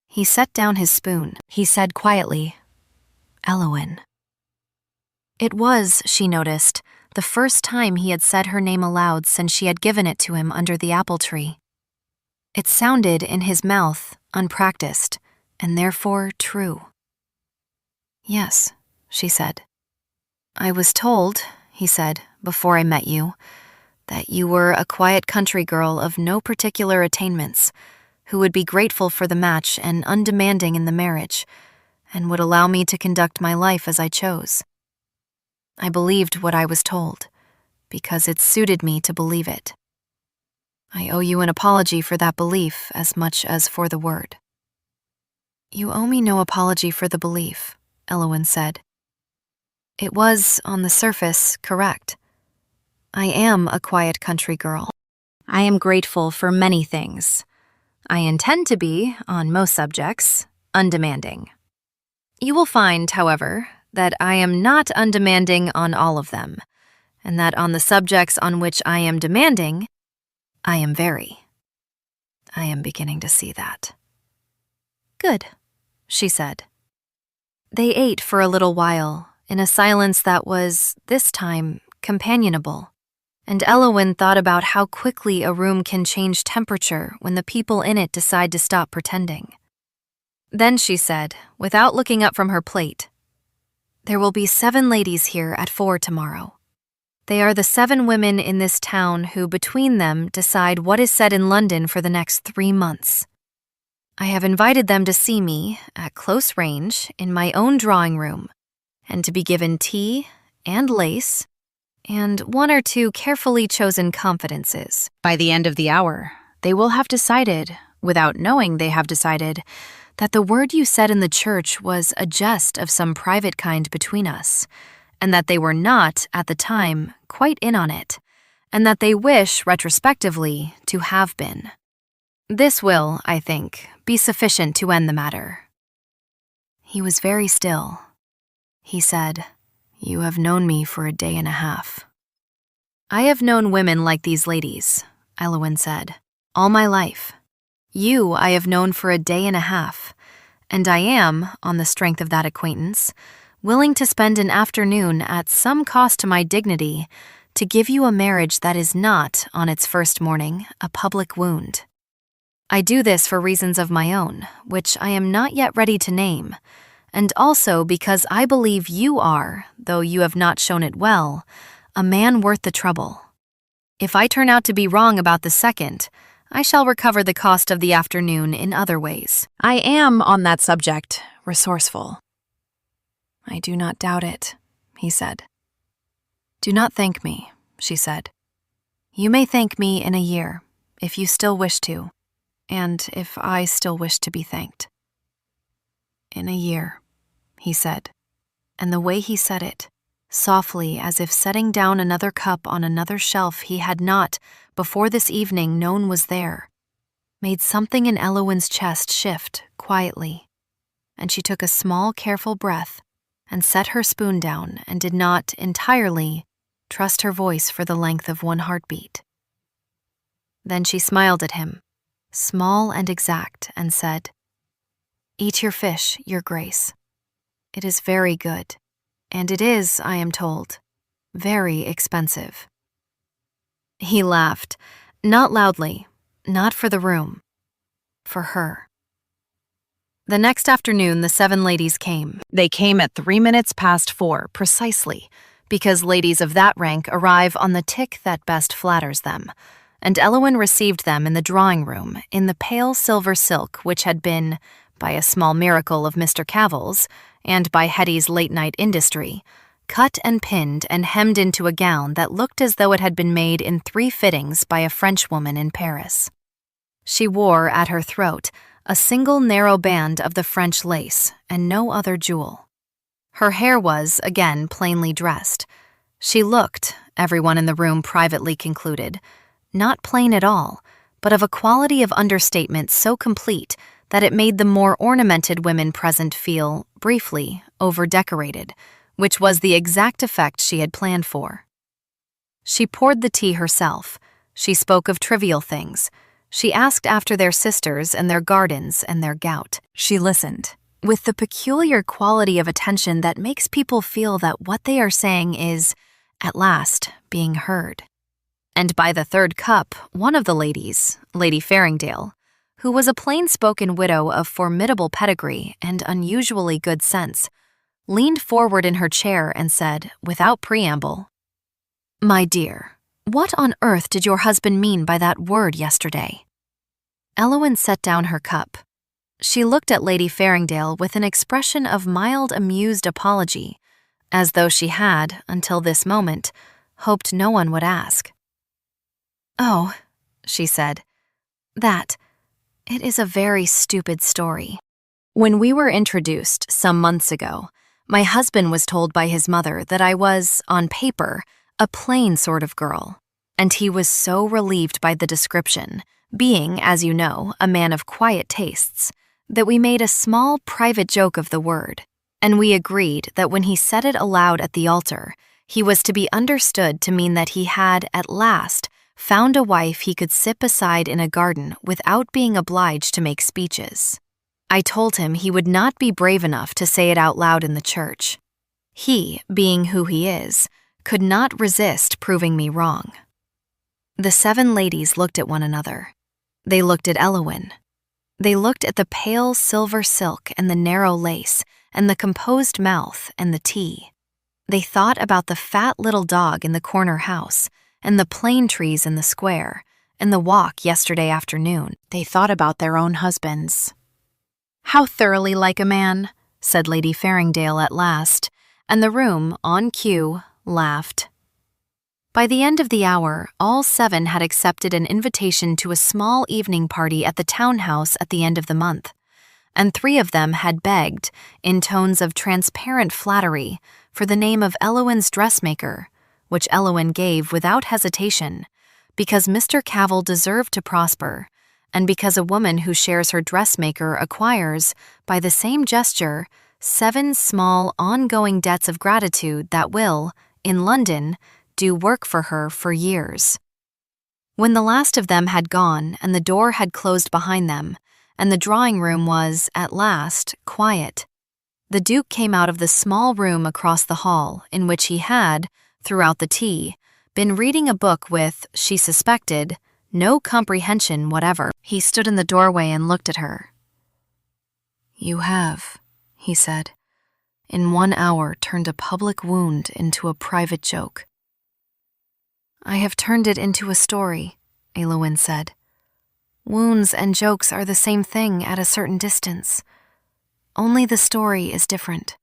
He set down his spoon. He said quietly, Elowin. It was, she noticed, the first time he had said her name aloud since she had given it to him under the apple tree. It sounded in his mouth unpracticed, and therefore true. Yes, she said. I was told, he said, before I met you, that you were a quiet country girl of no particular attainments, who would be grateful for the match and undemanding in the marriage, and would allow me to conduct my life as I chose. I believed what I was told, because it suited me to believe it. I owe you an apology for that belief as much as for the word. You owe me no apology for the belief, Elowin said. It was, on the surface, correct. I am a quiet country girl. I am grateful for many things. I intend to be, on most subjects, undemanding. You will find, however, that I am not undemanding on all of them, and that on the subjects on which I am demanding, I am very. I am beginning to see that. Good, she said. They ate for a little while, in a silence that was, this time, companionable, and Elowen thought about how quickly a room can change temperature when the people in it decide to stop pretending. Then she said, without looking up from her plate, "There will be 7 ladies here at 4 tomorrow. They are the 7 women in this town who, between them, decide what is said in London for the next 3 months. I have invited them to see me, at close range, in my own drawing room, and to be given tea and lace, and 1 or 2 carefully chosen confidences. By the end of the hour, they will have decided, without knowing they have decided, that the word you said in the church was a jest of some private kind between us, and that they were not, at the time, quite in on it, and that they wish, retrospectively, to have been. This will, I think, be sufficient to end the matter." He was very still. He said, "You have known me for a day and a half." "I have known women like these ladies," Elowen said, "all my life. You I have known for a day and a half, and I am, on the strength of that acquaintance, willing to spend an afternoon at some cost to my dignity to give you a marriage that is not, on its first morning, a public wound. I do this for reasons of my own, which I am not yet ready to name, and also because I believe you are, though you have not shown it well, a man worth the trouble. If I turn out to be wrong about the second, I shall recover the cost of the afternoon in other ways. I am, on that subject, resourceful." "I do not doubt it," he said. "Do not thank me," she said. "You may thank me in a year, if you still wish to, and if I still wish to be thanked." "In a year," he said, and the way he said it, softly as if setting down another cup on another shelf he had not, before this evening, known was there, made something in Elowen's chest shift quietly, and she took a small, careful breath and set her spoon down and did not, entirely, trust her voice for the length of 1 heartbeat. Then she smiled at him, small and exact, and said, "Eat your fish, your grace. It is very good, and it is, I am told, very expensive." He laughed, not loudly, not for the room, for her. The next afternoon, the 7 ladies came. They came at 3 minutes past 4, precisely, because ladies of that rank arrive on the tick that best flatters them, and Elowen received them in the drawing-room in the pale silver silk which had been, by a small miracle of Mr. Cavill's, and by Hetty's late-night industry, cut and pinned and hemmed into a gown that looked as though it had been made in 3 fittings by a Frenchwoman in Paris. She wore, at her throat, a single narrow band of the French lace, and no other jewel. Her hair was, again, plainly dressed. She looked, everyone in the room privately concluded, not plain at all, but of a quality of understatement so complete that it made the more ornamented women present feel, briefly, over-decorated, which was the exact effect she had planned for. She poured the tea herself. She spoke of trivial things. She asked after their sisters and their gardens and their gout. She listened, with the peculiar quality of attention that makes people feel that what they are saying is, at last, being heard. And by the 3rd cup, one of the ladies, Lady Farringdale, who was a plain-spoken widow of formidable pedigree and unusually good sense, leaned forward in her chair and said, without preamble, "My dear, what on earth did your husband mean by that word yesterday?" Elowen set down her cup. She looked at Lady Farringdale with an expression of mild, amused apology, as though she had, until this moment, hoped no one would ask. "Oh," she said, it is a very stupid story. When we were introduced, some months ago, my husband was told by his mother that I was, on paper, a plain sort of girl, And he was so relieved by the description, being, as you know, a man of quiet tastes, that we made a small private joke of the word, and we agreed that when he said it aloud at the altar, he was to be understood to mean that he had, at last, found a wife he could sit beside in a garden without being obliged to make speeches. I told him he would not be brave enough to say it out loud in the church. He, being who he is, could not resist proving me wrong. The 7 ladies looked at one another. They looked at Elowen. They looked at the pale silver silk and the narrow lace and the composed mouth and the tea. They thought about the fat little dog in the corner house and the plane trees in the square and the walk yesterday afternoon. They thought about their own husbands. "How thoroughly like a man," said Lady Farringdale at last, and the room, on cue, laughed. By the end of the hour, all 7 had accepted an invitation to a small evening party at the townhouse at the end of the month, and 3 of them had begged, in tones of transparent flattery, for the name of Elowen's dressmaker, which Elowen gave without hesitation, because Mr. Cavell deserved to prosper, and because a woman who shares her dressmaker acquires, by the same gesture, 7 small, ongoing debts of gratitude that will, in London, do work for her for years. When the last of them had gone and the door had closed behind them, and the drawing room was, at last, quiet, the Duke came out of the small room across the hall in which he had, throughout the tea, been reading a book with, she suspected, no comprehension whatever. He stood in the doorway and looked at her. "You have," he said, "in 1 hour turned a public wound into a private joke." "I have turned it into a story," Elowen said. "Wounds and jokes are the same thing at a certain distance. Only the story is different."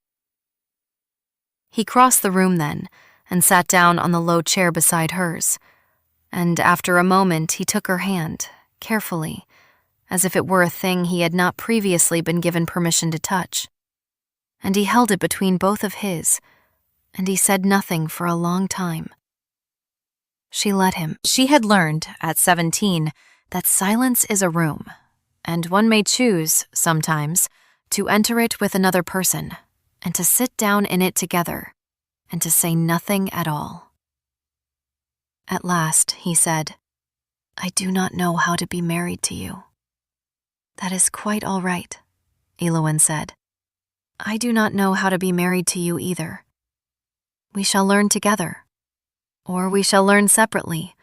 He crossed the room then, and sat down on the low chair beside hers, and after a moment he took her hand, carefully, as if it were a thing he had not previously been given permission to touch. And he held it between both of his, and he said nothing for a long time. She let him. She had learned, at 17, that silence is a room, and one may choose, sometimes, to enter it with another person, and to sit down in it together, and to say nothing at all. At last, he said, "I do not know how to be married to you." "That is quite all right," Elowen said. "I do not know how to be married to you either. We shall learn together. Or we shall learn separately,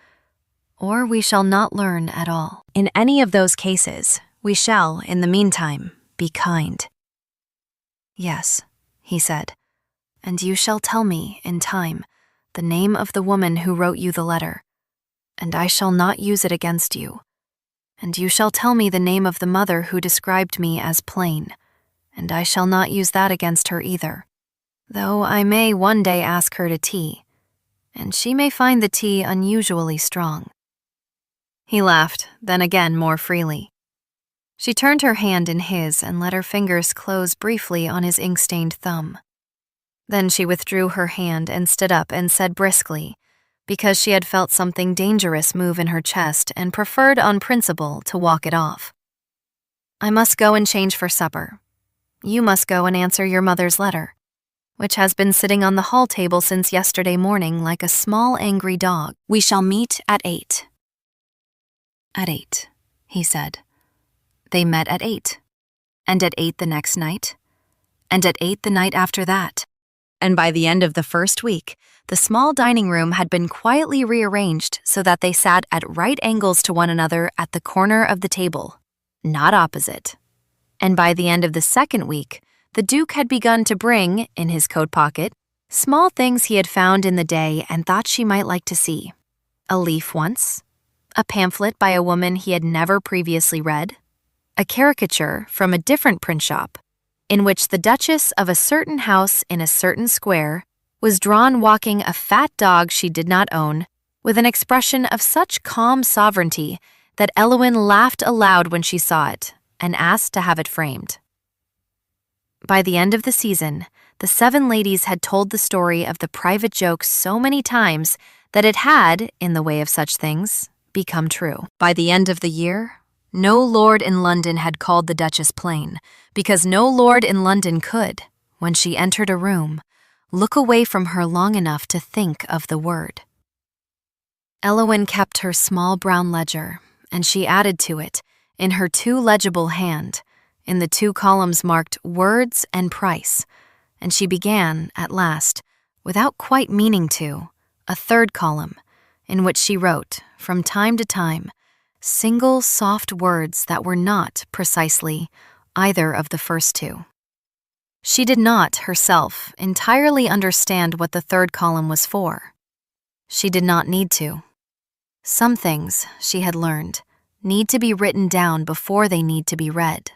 or we shall not learn at all. In any of those cases, we shall, in the meantime, be kind." "Yes," he said, "and you shall tell me, in time, the name of the woman who wrote you the letter, and I shall not use it against you. And you shall tell me the name of the mother who described me as plain, and I shall not use that against her either, though I may one day ask her to tea, and she may find the tea unusually strong." He laughed, then again more freely. She turned her hand in his and let her fingers close briefly on his ink-stained thumb. Then she withdrew her hand and stood up and said briskly, because she had felt something dangerous move in her chest and preferred on principle to walk it off, "I must go and change for supper. You must go and answer your mother's letter, which has been sitting on the hall table since yesterday morning like a small angry dog. We shall meet at 8. "At 8, he said. They met at 8, and at 8 the next night, and at 8 the night after that. And by the end of the first week, the small dining room had been quietly rearranged so that they sat at right angles to one another at the corner of the table, not opposite. And by the end of the second week, the Duke had begun to bring, in his coat pocket, small things he had found in the day and thought she might like to see. A leaf once, a pamphlet by a woman he had never previously read, a caricature from a different print shop, in which the Duchess of a certain house in a certain square was drawn walking a fat dog she did not own, with an expression of such calm sovereignty that Elowen laughed aloud when she saw it and asked to have it framed. By the end of the season, the 7 ladies had told the story of the private joke so many times that it had, in the way of such things, become true. By the end of the year, no lord in London had called the Duchess plain, because no lord in London could, when she entered a room, look away from her long enough to think of the word. Elowen kept her small brown ledger, and she added to it, in her too legible hand, in the 2 columns marked words and price, and she began, at last, without quite meaning to, a 3rd column, in which she wrote, from time to time, single soft words that were not, precisely, either of the first 2. She did not, herself, entirely understand what the 3rd column was for. She did not need to. Some things, she had learned, need to be written down before they need to be read.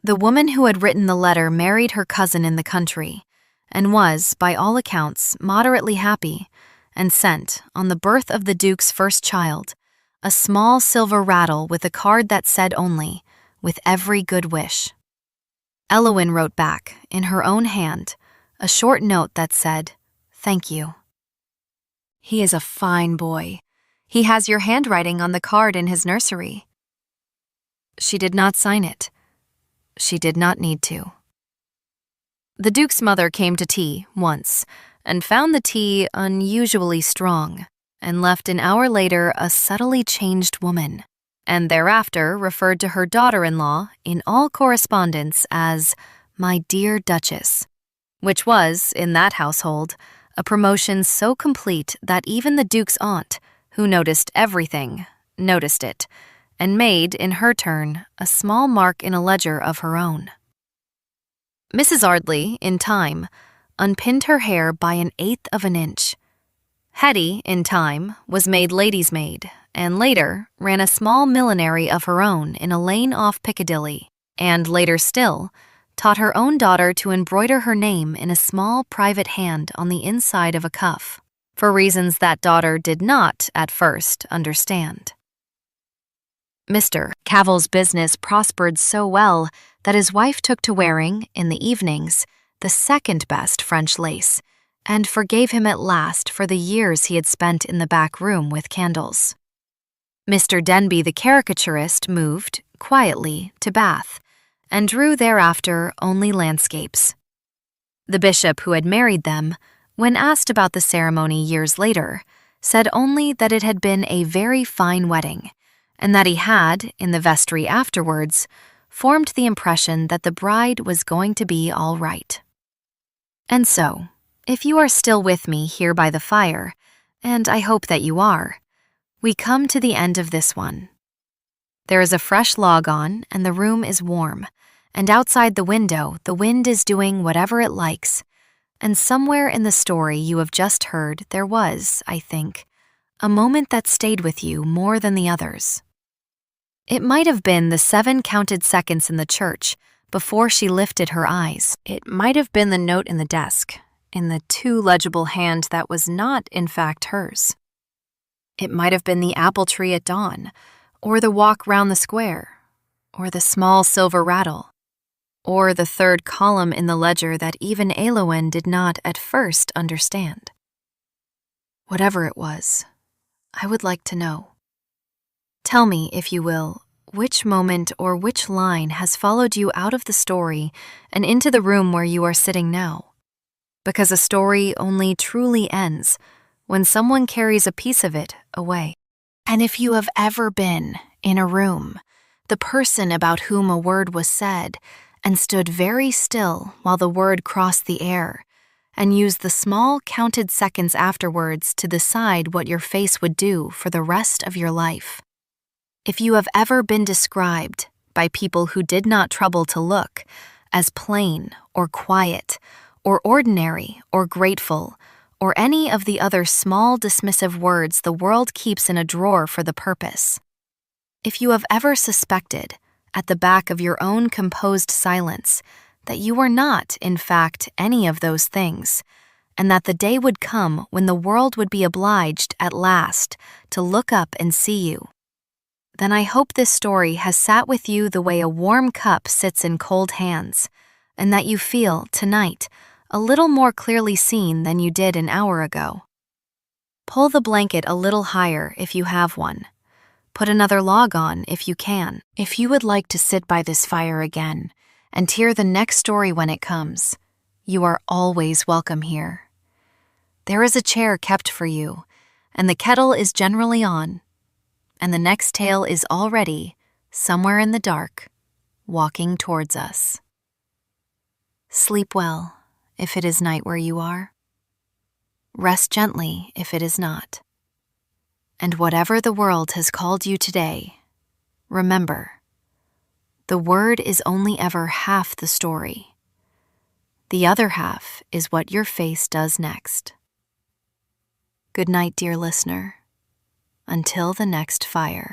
The woman who had written the letter married her cousin in the country, and was, by all accounts, moderately happy, and sent, on the birth of the Duke's first child, a small silver rattle with a card that said only, "With every good wish." Elowen wrote back, in her own hand, a short note that said, "Thank you." "He is a fine boy. He has your handwriting on the card in his nursery." She did not sign it. She did not need to. The Duke's mother came to tea, once, and found the tea unusually strong, and left an hour later a subtly changed woman, and thereafter referred to her daughter-in-law in all correspondence as "my dear Duchess," which was, in that household, a promotion so complete that even the Duke's aunt, who noticed everything, noticed it, and made, in her turn, a small mark in a ledger of her own. Mrs. Ardley, in time, unpinned her hair by 1/8 of an inch. Hetty, in time, was made lady's maid, and later ran a small millinery of her own in a lane off Piccadilly, and later still, taught her own daughter to embroider her name in a small private hand on the inside of a cuff, for reasons that daughter did not, at first, understand. Mr. Cavill's business prospered so well that his wife took to wearing, in the evenings, the second-best French lace, and forgave him at last for the years he had spent in the back room with candles. Mr. Denby the caricaturist moved, quietly, to Bath, and drew thereafter only landscapes. The bishop who had married them, when asked about the ceremony years later, said only that it had been a very fine wedding, and that he had, in the vestry afterwards, formed the impression that the bride was going to be all right. And so, if you are still with me here by the fire, and I hope that you are, we come to the end of this one. There is a fresh log on, and the room is warm, and outside the window the wind is doing whatever it likes, and somewhere in the story you have just heard there was, I think, a moment that stayed with you more than the others. It might have been the 7 counted seconds in the church before she lifted her eyes. It might have been the note in the desk, in the too legible hand that was not, in fact, hers. It might have been the apple tree at dawn, or the walk round the square, or the small silver rattle, or the 3rd column in the ledger that even Elowen did not at first understand. Whatever it was, I would like to know. Tell me, if you will, which moment or which line has followed you out of the story and into the room where you are sitting now. Because a story only truly ends when someone carries a piece of it away. And if you have ever been, in a room, the person about whom a word was said, and stood very still while the word crossed the air, and used the small counted seconds afterwards to decide what your face would do for the rest of your life. If you have ever been described, by people who did not trouble to look, as plain or quiet, or ordinary or grateful, or any of the other small dismissive words the world keeps in a drawer for the purpose. If you have ever suspected, at the back of your own composed silence, that you were not, in fact, any of those things, and that the day would come when the world would be obliged, at last, to look up and see you, then I hope this story has sat with you the way a warm cup sits in cold hands, and that you feel, tonight, a little more clearly seen than you did an hour ago. Pull the blanket a little higher if you have one. Put another log on if you can. If you would like to sit by this fire again and hear the next story when it comes, you are always welcome here. There is a chair kept for you, and the kettle is generally on, and the next tale is already, somewhere in the dark, walking towards us. Sleep well, if it is night where you are. Rest gently if it is not. And whatever the world has called you today, remember, the word is only ever half the story. The other half is what your face does next. Good night, dear listener. Until the next fire.